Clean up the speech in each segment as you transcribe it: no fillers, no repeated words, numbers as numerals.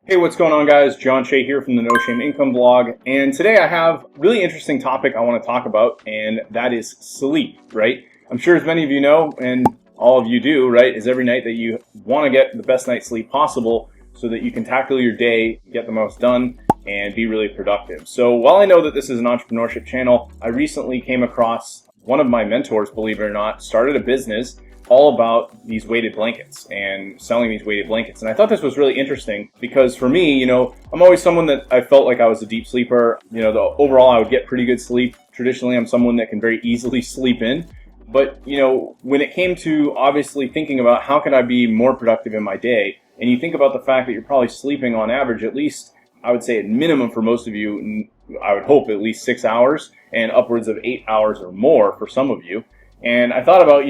Hey, what's going on, guys? John Shea here from the No Shame Income blog, and today I have a really interesting topic I want to talk about, and that is sleep, right? I'm sure as many of you know, and all of you do, right, is every night that you want to get the best night's sleep possible so that you can tackle your day, get the most done, and be really productive. So while I know that this is an entrepreneurship channel, I recently came across one of my mentors, believe it or not, started a business all about these weighted blankets and selling these weighted blankets. And I thought this was really interesting because for me, I'm always someone that I felt like I was a deep sleeper. Overall I would get pretty good sleep. Traditionally, I'm someone that can very easily sleep in. But, when it came to obviously thinking about how can I be more productive in my day, and you think about the fact that you're probably sleeping on average, at least I would say at minimum for most of you, I would hope at least 6 hours and upwards of 8 hours or more for some of you. And I thought about,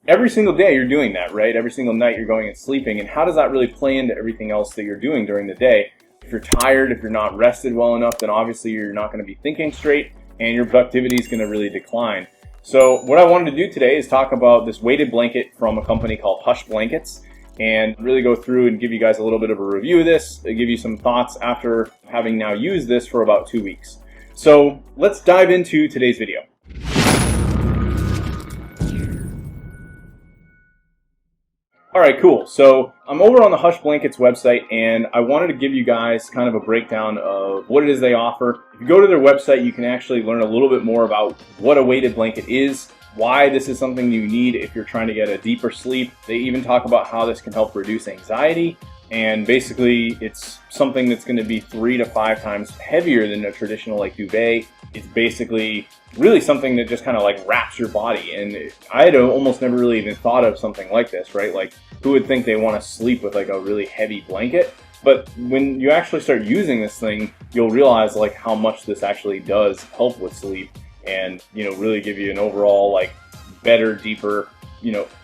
every single day you're doing that, right? Every single night you're going and sleeping, and how does that really play into everything else that you're doing during the day? If you're tired, if you're not rested well enough, then obviously you're not going to be thinking straight and your productivity is going to really decline. So what I wanted to do today is talk about this weighted blanket from a company called Hush Blankets and really go through and give you guys a little bit of a review of this, give you some thoughts after having now used this for about 2 weeks. So let's dive into today's video. All right, cool. So I'm over on the Hush Blankets website, and I wanted to give you guys kind of a breakdown of what it is they offer. If you go to their website, you can actually learn a little bit more about what a weighted blanket is, why this is something you need if you're trying to get a deeper sleep. They even talk about how this can help reduce anxiety, and basically it's something that's going to be 3 to 5 times heavier than a traditional duvet. It's basically really something that just kind of wraps your body, and I had almost never really even thought of something like this, right? Who would think they want to sleep with a really heavy blanket? But when you actually start using this thing, you'll realize how much this actually does help with sleep and really give you an overall better, deeper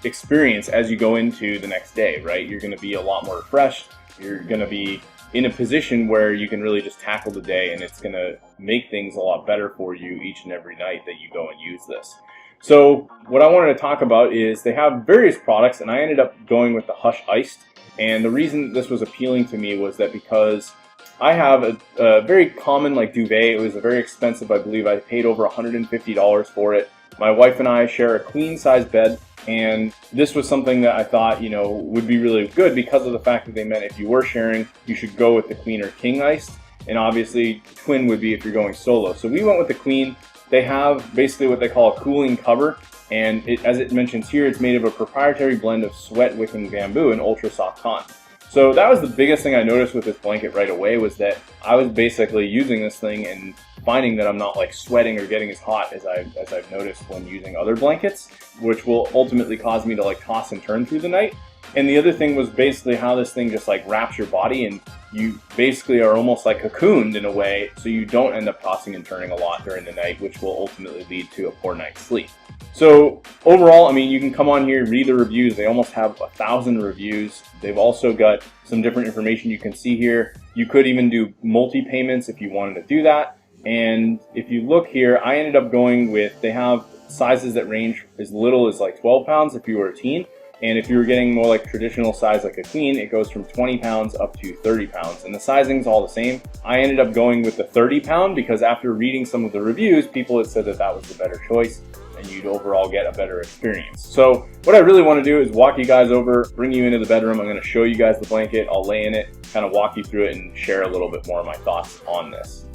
experience as you go into the next day, right? You're going to be a lot more refreshed. You're going to be in a position where you can really just tackle the day, and it's going to make things a lot better for you each and every night that you go and use this. So what I wanted to talk about is they have various products, and I ended up going with the Hush Iced. And the reason this was appealing to me was that because I have a very common duvet. It was a very expensive, I believe I paid over $150 for it. My wife and I share a queen size bed, and this was something that I thought would be really good because of the fact that they meant if you were sharing, you should go with the queen or king iced, and obviously twin would be if you're going solo. So we went with the queen. They have basically what they call a cooling cover, and as it mentions here, it's made of a proprietary blend of sweat wicking bamboo and ultra soft cotton. So that was the biggest thing I noticed with this blanket right away, was that I was basically using this thing and finding that I'm not sweating or getting as hot as I've noticed when using other blankets, which will ultimately cause me to toss and turn through the night. And the other thing was basically how this thing just wraps your body, and you basically are almost cocooned in a way, so you don't end up tossing and turning a lot during the night, which will ultimately lead to a poor night's sleep. So overall, you can come on here, read the reviews. They almost have 1,000 reviews. They've also got some different information you can see here. You could even do multi-payments if you wanted to do that. And if you look here, I ended up going with, they have sizes that range as little as 12 pounds if you were a teen. And if you were getting more traditional size a queen, it goes from 20 pounds up to 30 pounds. And the sizing's all the same. I ended up going with the 30 pound because after reading some of the reviews, people had said that that was the better choice and you'd overall get a better experience. So what I really want to do is walk you guys over, bring you into the bedroom. I'm going to show you guys the blanket. I'll lay in it, kind of walk you through it, and share a little bit more of my thoughts on this.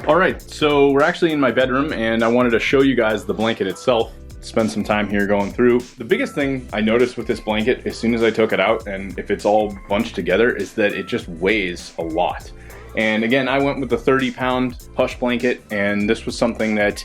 All right, so we're actually in my bedroom, and I wanted to show you guys the blanket itself. Spend some time here going through. The biggest thing I noticed with this blanket as soon as I took it out, and if it's all bunched together, is that it just weighs a lot. And again, I went with the 30-pound Hush blanket, and this was something that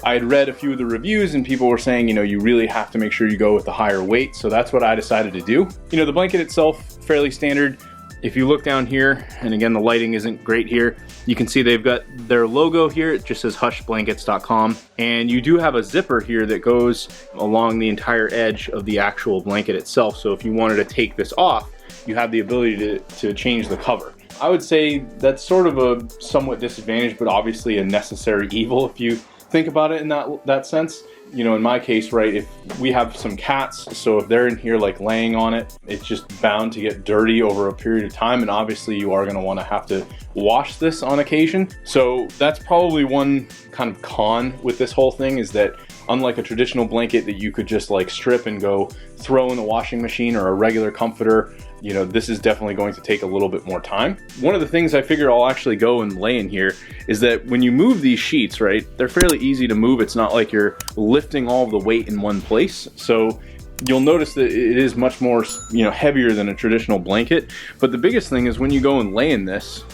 I had read a few of the reviews, and people were saying, you really have to make sure you go with the higher weight. So that's what I decided to do. The blanket itself, fairly standard. If you look down here, and again, the lighting isn't great here, you can see they've got their logo here. It just says hushblankets.com. And you do have a zipper here that goes along the entire edge of the actual blanket itself. So if you wanted to take this off, you have the ability to change the cover. I would say that's sort of a somewhat disadvantage, but obviously a necessary evil if you think about it in that sense. You know, in my case, right, if we have some cats, so if they're in here like laying on it, it's just bound to get dirty over a period of time, and obviously you are going to want to have to wash this on occasion. So that's probably one kind of con with this whole thing, is that unlike a traditional blanket that you could just like strip and go throw in the washing machine, or a regular comforter, you know, this is definitely going to take a little bit more time. One of the things I figure I'll actually go and lay in here is that when you move these sheets, right, they're fairly easy to move. It's not like you're lifting all of the weight in one place. So you'll notice that it is much more, you know, heavier than a traditional blanket. But the biggest thing is when you go and lay in this,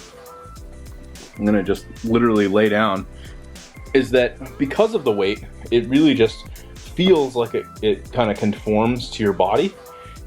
I'm gonna just literally lay down, is that because of the weight, it really just feels like it kind of conforms to your body.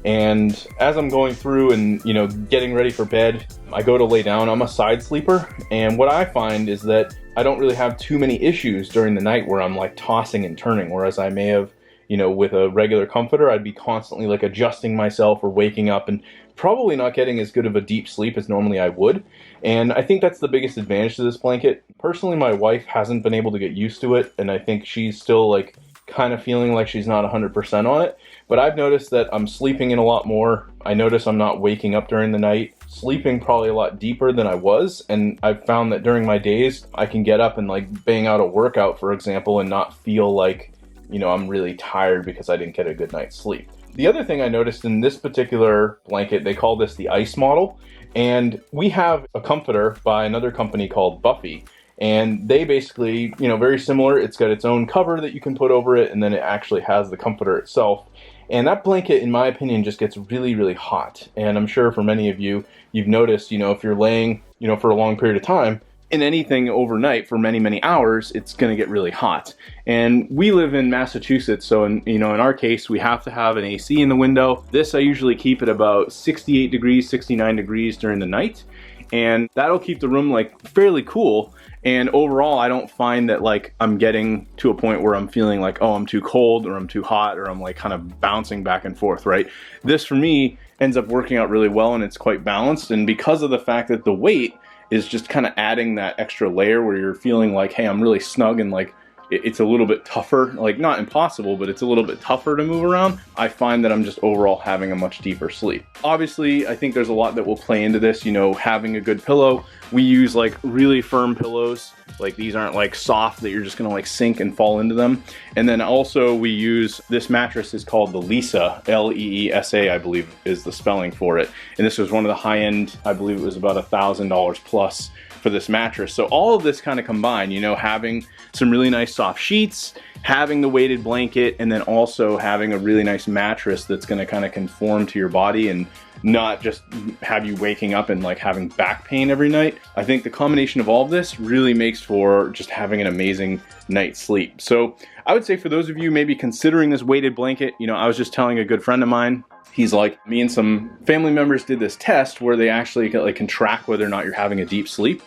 And as I'm going through and, you know, getting ready for bed, I go to lay down. I'm a side sleeper, and what I find is that I don't really have too many issues during the night where I'm like tossing and turning, whereas I may have, you know, with a regular comforter, I'd be constantly like adjusting myself or waking up and probably not getting as good of a deep sleep as normally I would. And I think that's the biggest advantage to this blanket. Personally, my wife hasn't been able to get used to it, and I think she's still like kind of feeling like she's not 100% on it. But I've noticed that I'm sleeping in a lot more. I notice I'm not waking up during the night, sleeping probably a lot deeper than I was. And I've found that during my days, I can get up and like bang out a workout, for example, and not feel like, you know, I'm really tired because I didn't get a good night's sleep. The other thing I noticed in this particular blanket, they call this the ice model. And we have a comforter by another company called Buffy. And they basically, you know, very similar. It's got its own cover that you can put over it, and then it actually has the comforter itself. And that blanket, in my opinion, just gets really, really hot. And I'm sure for many of you, you've noticed, you know, if you're laying, you know, for a long period of time in anything overnight for many, many hours, it's going to get really hot. And we live in Massachusetts, so in our case, we have to have an AC in the window. This I usually keep at about 68 degrees, 69 degrees during the night. And that'll keep the room like fairly cool. And overall, I don't find that like I'm getting to a point where I'm feeling like, oh, I'm too cold or I'm too hot or I'm like kind of bouncing back and forth, right? This for me ends up working out really well, and it's quite balanced. And because of the fact that the weight is just kind of adding that extra layer where you're feeling like, hey, I'm really snug, and like it's a little bit tougher, like not impossible, but it's a little bit tougher to move around. I find that I'm just overall having a much deeper sleep. Obviously, I think there's a lot that will play into this, you know, having a good pillow. We use like really firm pillows. Like these aren't like soft that you're just gonna like sink and fall into them. And then also we use, this mattress is called the Leesa, L-E-E-S-A, I believe is the spelling for it. And this was one of the high end, I believe it was about $1,000 plus for this mattress. So all of this kind of combined, you know, having some really nice soft sheets, having the weighted blanket, and then also having a really nice mattress that's going to kind of conform to your body and not just have you waking up and like having back pain every night. I think the combination of all of this really makes for just having an amazing night's sleep. So I would say for those of you maybe considering this weighted blanket, you know, I was just telling a good friend of mine, he's like, me and some family members did this test where they actually can track whether or not you're having a deep sleep.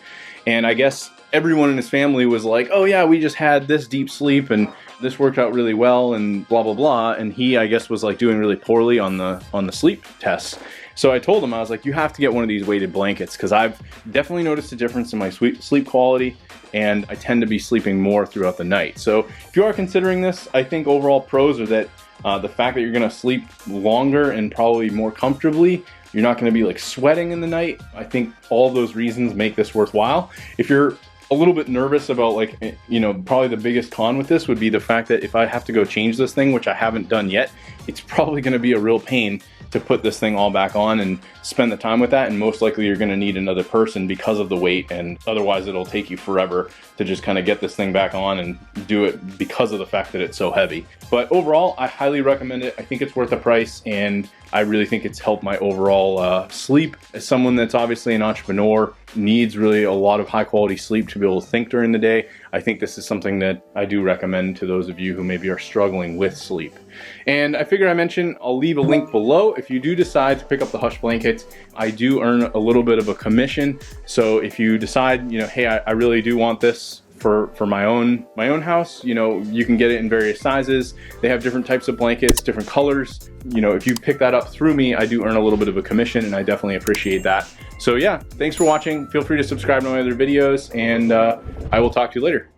And I guess everyone in his family was like, oh yeah, we just had this deep sleep and this worked out really well and blah, blah, blah. And he, I guess, was like doing really poorly on the sleep tests. So I told him, I was like, you have to get one of these weighted blankets, because I've definitely noticed a difference in my sleep quality, and I tend to be sleeping more throughout the night. So if you are considering this, I think overall pros are that the fact that you're gonna sleep longer and probably more comfortably, you're not gonna be like sweating in the night. I think all of those reasons make this worthwhile. If you're a little bit nervous about, like, you know, probably the biggest con with this would be the fact that if I have to go change this thing, which I haven't done yet, it's probably gonna be a real pain to put this thing all back on and spend the time with that, and most likely you're going to need another person because of the weight, and otherwise it'll take you forever to just kind of get this thing back on and do it because of the fact that it's so heavy. But overall, I highly recommend it. I think it's worth the price, and I really think it's helped my overall sleep. As someone that's obviously an entrepreneur, needs really a lot of high quality sleep to be able to think during the day, I think this is something that I do recommend to those of you who maybe are struggling with sleep. And I figure I mentioned, I'll leave a link below. If you do decide to pick up the Hush blanket, I do earn a little bit of a commission. So if you decide, you know, hey, I really do want this for my own house, you know, you can get it in various sizes. They have different types of blankets, different colors. You know, if you pick that up through me, I do earn a little bit of a commission, and I definitely appreciate that. So yeah, thanks for watching. Feel free to subscribe to my other videos, and I will talk to you later.